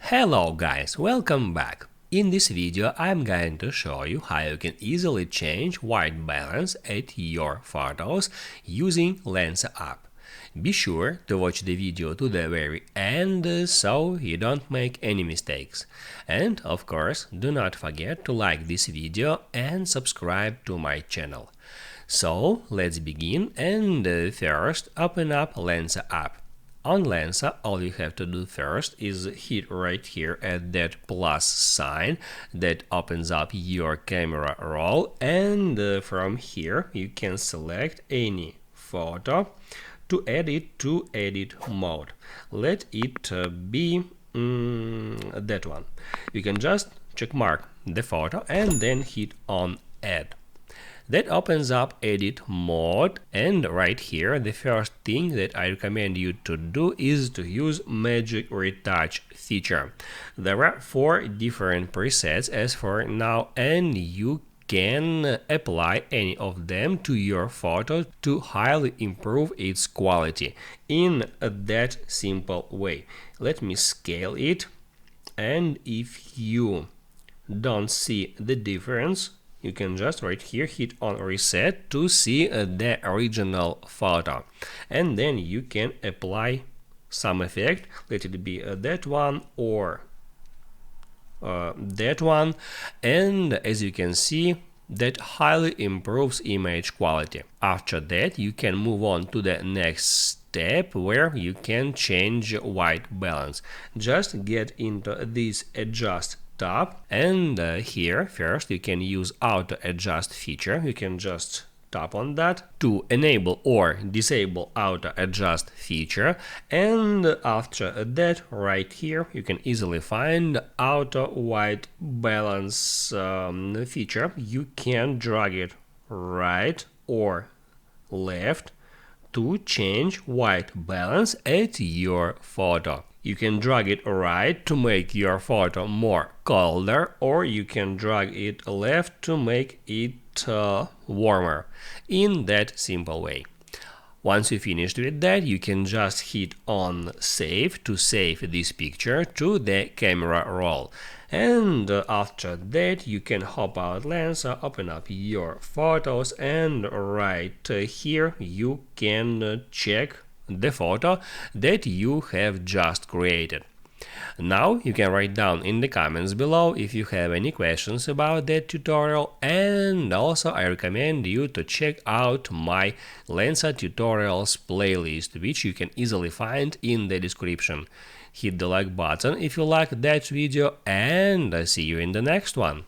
Hello guys, welcome back. In this video I'm going to show you how you can easily change white balance at your photos using Lensa app. Be sure to watch the video to the very end so you don't make any mistakes. And of course, do not forget to like this video and subscribe to my channel. So let's begin and first open up Lensa app. On Lensa, all you have to do first is hit right here at that plus sign that opens up your camera roll, and from here you can select any photo to add it to edit mode. Let it be that one. You can just check mark the photo and then hit on add. That opens up edit mode, and right here the first thing that I recommend you to do is to use magic retouch feature. There are 4 different presets as for now, and you can apply any of them to your photo to highly improve its quality in that simple way. Let me scale it, and if you don't see the difference, you can just right here hit on reset to see the original photo, and then you can apply some effect. Let it be that one or that one, and as you can see, that highly improves image quality. After that, you can move on to the next step where you can change white balance. Just get into this adjust tab, and here first you can use auto adjust feature. You can just tap on that to enable or disable auto adjust feature, and after that right here you can easily find auto white balance feature. You can drag it right or left to change white balance at your photo. You can drag it right to make your photo more colder, or you can drag it left to make it warmer, in that simple way. Once you finished with that, you can just hit on save to save this picture to the camera roll. And after that, you can hop out Lensa, open up your photos, and right here you can check the photo that you have just created. Now you can write down in the comments below if you have any questions about that tutorial, and also I recommend you to check out my Lensa tutorials playlist, which you can easily find in the description. Hit the like button if you like that video, and I see you in the next one.